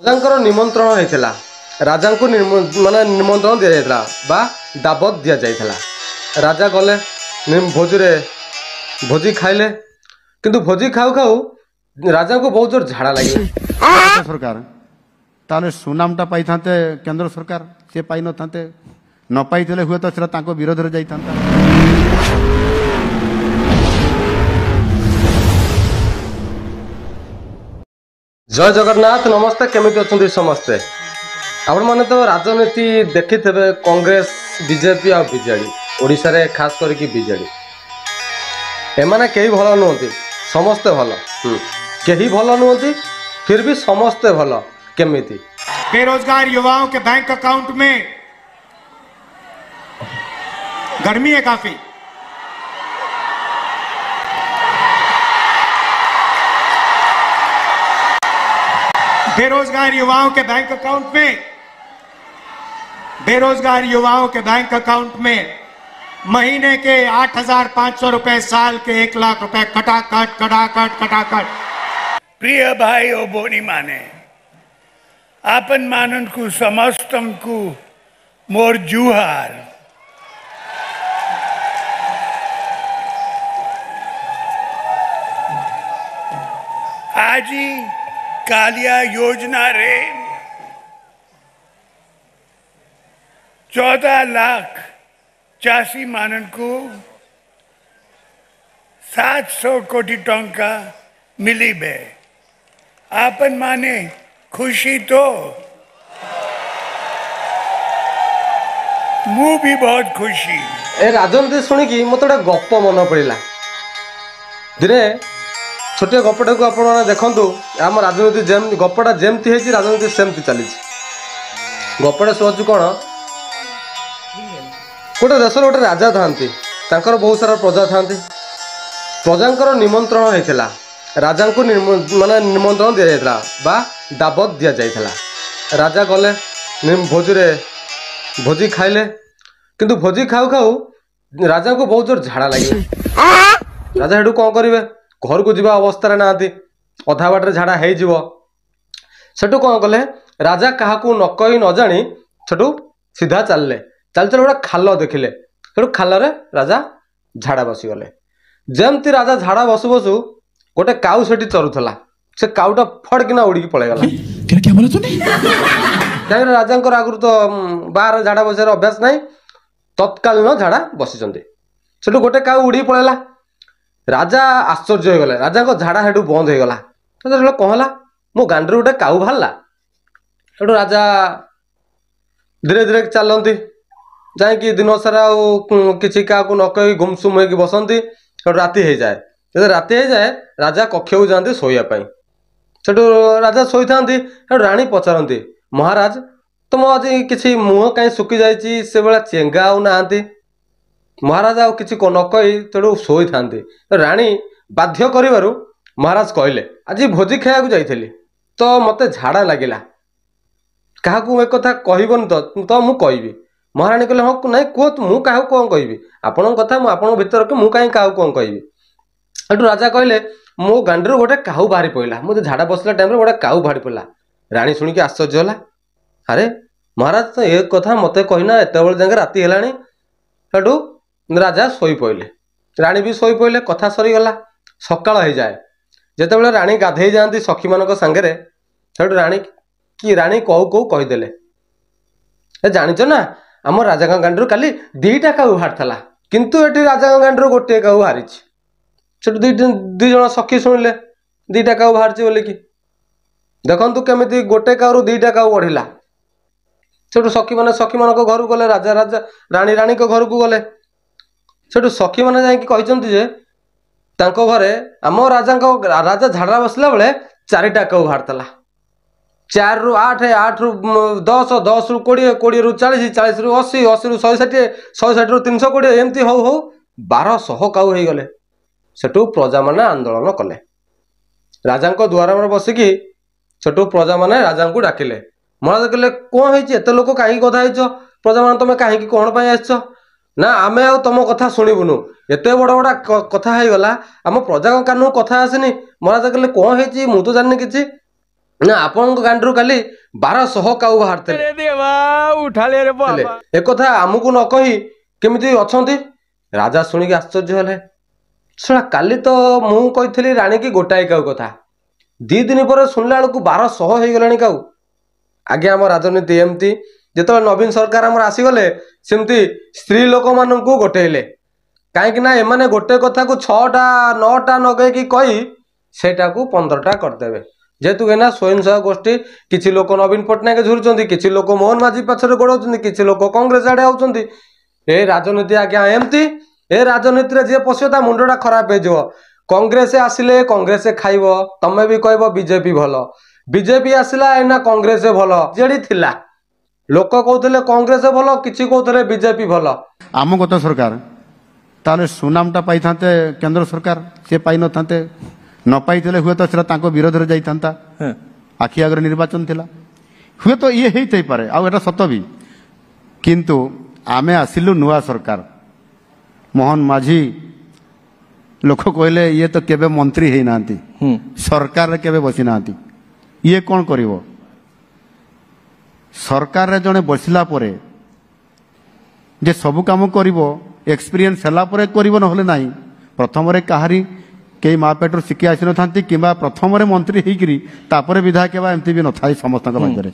राजा निमंत्रण होता राजा को माने निमंत्रण दि जाता बा दावत दि जाता राजा गले भोजी खाइले किंतु भोजी खाऊ खाऊ राजा को बहुत जोर झाड़ा लगे सरकार ताले सुनामटा पाई थांते केंद्र सरकार से पाई न थांते न पाई थे हुए तो सेटा तांको विरोध रे जाई थांता। जय जगन्नाथ नमस्ते केमिति अछंती समस्ते आपण माने तो राजनीति देखि थेबे कांग्रेस बीजेपी आ बीजेडी ओडिसा रे खास करके बीजेडी एमाने केही भलो नहोती समस्ते भलो केही भलो नहोती फिर भी समस्ते भलो केमिति बेरोजगार युवाओं के बैंक अकाउंट में गर्मी है काफी बेरोजगार युवाओं के बैंक अकाउंट में महीने के 8,500 रुपए साल के 1 लाख रुपए कटाकट। प्रिय भाई ओ बोनी माने आपन मानन को समस्तम को मोर जुहार। आजी कालिया योजना रे 14 लाख चासी मानन को 700 कोटी टंका मिली बे आपन माने खुशी तो मु भी बहुत खुशी ए राजनीति शुणिकी मत गोटे गप मन पड़ा दिने छोटे गपटा को आपण देखु आम राजनीति गपटा जमती है राजनीति सेमती चली गपटा शुणु कौन गोटे देश गोटे राजा था बहुत सारा प्रजा था प्रजा निमंत्रण होता राजा को माने निमंत्रण दि जाता बा दावत दि जाता राजा गले भोजी खाइले किंतु भोजी खाऊ खाऊ राजा को बहुत जोर झाड़ा लगे राजा हेटू कौन करेंगे घर को जीवा अवस्था ना अधा बाटे झाड़ा हो कौन कले राजा क्या न कही न जानी सेठू सीधा चलले चल गोटे खाल देखिले से खाल राजा झाड़ा बसीगले जमती राजा झाड़ा बसु बसु गोटे काऊ से चरुला से काउटा फड़किना उड़ी पलैगला कहीं राजा आगु तो बाहर झाड़ा बसार अभ्यास ना तत्कालीन झाड़ा बसी से गोटे काऊ उड़ी पलैला राजा आश्चर्य हो गले राजा को झाड़ा हेटू बंद हो गला तो कहला मो गांडी गोटे काऊ बाहरला हेटू राजा धीरे धीरे चलती जाकि दिन सारा किसी क्या न कही गुमसुम हो बसती राति हो जाए जब राति हो जाए राजा कक्ष को जाती शोवाई सेठू राजा शोई था राणी पचारती महाराज तुम आज किसी मुह कहीं सुखी जाइए से भाया चेंगा आउ ना महाराज आउ किसी न कही तेणु शोई था राणी बाध्य कर महाराज कहले आज भोजी खाया जाइली तो मत झाड़ा लगिला क्या एक कथा कहबन तो मु कहि महाराणी कहले हाँ ना कह मु क्या कौन कहि आपण कथा मुझे भर रखी मुझे कहीं क्या कौन कहि सेठू राजा कहले मो गांडी गोटे काऊ बाहरी पड़ा मुझे झाड़ा बसला टाइम गोटे काऊ बाहरी पड़ा राणी शुणिकी आश्चर्य होला अरे महाराज तो एक कथा मत कहना एत जाए राति है सेठू राजा शोई पड़े राणी भी शोई पड़े कथा सरीगला सकाळ हो जाए जिते राणी गाधे जाती सखी मान सांगे सेठू राणी कहू कहू कहीदेले जानिच ना आम राजा गांडी काली 2टा काऊ बाहर किंतु ये राजा गांडी गोटे काऊ बाहरी से दी जन सखी शुणिले 2टा काऊ बाहर बोलिकी देखु केमी गोटे काऊ 2टा काऊ बढ़िला से सखी मान घर गले राजा राजा राणी राणी घर को गले से सखी मैंने जाकि घरे आम राजा झाड़ा बसला बेले 4टा काऊ बाहर 4 रु 8 8 रु 10 10 रु 20 20 रु 40 40 रु 80 80 रु 160 160 रु 320 एमती हो 1200 काऊ हो गले सेठू प्रजा माने आंदोलन कले राजा द्वार में बसिकी सेठू प्रजा माने राजा को डाकिले महाराज कहले कौन है एत लोक कहीं कथा प्रजा मान तुम कहीं कौन आस ना आम आ तुम कथा शुणुनु एत बड़ बड़ा कथा हो गला आम प्रजा कानू कथा आसनी महाराज कहले कौन है मु तो जानी कि ନା ଆପଣଙ୍କ ଗାଣ୍ଡରୁ କାଲି 1200 କାଉ ବାହାରିଥିଲେ ଏକଥା ଆମକୁ ନ କହି କେମିତି ଅଛନ୍ତି? ରାଜା ଶୁଣିକି ଆଶ୍ଚର୍ଯ୍ୟ ହେଲେ। ଶୁଣା କାଲି ତ ମୁଁ କହିଥିଲି ରାଣୀକି ଗୋଟାଏ କାଉ କଥା, 2 ଦିନ ପରେ ଶୁଣିଲା ବେଳକୁ 1200 ହେଇଗଲାଣି କାଉ। ଆଜ୍ଞା ଆମ ରାଜନୀତି ଏମିତି, ଯେତେବେଳେ ନବୀନ ସରକାର ଆମର ଆସିଗଲେ ସେମିତି ସ୍ତ୍ରୀ ଲୋକମାନଙ୍କୁ ଗୋଟେଇଲେ। କାହିଁକି ନା ଏମାନେ ଗୋଟେ କଥାକୁ 6ଟା 9ଟା ନଗେଇକି କହି ସେଇଟାକୁ 15ଟା କରିଦେବେ। ଯେହେତୁ ଏନା ସ୍ୱୟଂସହାୟକ ଗୋଷ୍ଠୀ, କିଛି ଲୋକ ନବୀନ ପଟ୍ଟନାୟକ ଝୁରୁଛନ୍ତି, କିଛି ଲୋକ ମୋହନ ମାଝୀ ପଛରେ ଗୋଡ଼ଉଛନ୍ତି, କିଛି ଲୋକ କଂଗ୍ରେସ ଆଡ଼େ ଆଉଛନ୍ତି। ଏ ରାଜନୀତି ଆଜ୍ଞା ଏମିତି, ଏ ରାଜନୀତିରେ ଯିଏ ପଶିବ ତା ମୁଣ୍ଡଟା ଖରାପ ହେଇଯିବ। କଂଗ୍ରେସ ଆସିଲେ କଂଗ୍ରେସ ଖାଇବ, ତମେ ବି କହିବ ବିଜେପି ଭଲ, ବିଜେପି ଆସିଲା ଏଇନା କଂଗ୍ରେସ ଭଲ। ଯେଡି ଥିଲା ଲୋକ କହୁଥିଲେ କଂଗ୍ରେସ ଭଲ, କିଛି କହୁଥିଲେ ବିଜେପି ଭଲ। ଆମ ଗତ ସରକାର ତାହେଲେ ସୁନାମଟା ପାଇଥାନ୍ତେ କେନ୍ଦ୍ର ସରକାର, ସେ ପାଇନଥାନ୍ତେ। ନ ପାଇଥିଲେ ହୁଏତ ସେଟା ତାଙ୍କ ବିରୋଧରେ ଯାଇଥାନ୍ତା। ଆଖି ଆଗରେ ନିର୍ବାଚନ ଥିଲା, ହୁଏତ ଇଏ ହେଇଥାଇପାରେ, ଆଉ ଏଟା ସତ ବି। କିନ୍ତୁ ଆମେ ଆସିଲୁ ନୂଆ ସରକାର, ମୋହନ ମାଝୀ ଲୋକ କହିଲେ ଇଏ ତ କେବେ ମନ୍ତ୍ରୀ ହେଇନାହାନ୍ତି, ସରକାରରେ କେବେ ବସି ନାହାନ୍ତି, ଇଏ କ'ଣ କରିବ? ସରକାରରେ ଜଣେ ବସିଲା ପରେ ଯେ ସବୁ କାମ କରିବ, ଏକ୍ସପିରିଏନ୍ସ ହେଲା ପରେ କରିବ, ନହେଲେ ନାହିଁ। ପ୍ରଥମରେ କାହାରି କେହି ମା ପେଟରୁ ଶିଖି ଆସିନଥାନ୍ତି, କିମ୍ବା ପ୍ରଥମରେ ମନ୍ତ୍ରୀ ହେଇକିରି ତାପରେ ବିଧାୟକ ହେବା ଏମିତି ବି ନଥାଏ ସମସ୍ତଙ୍କ ପାଖରେ।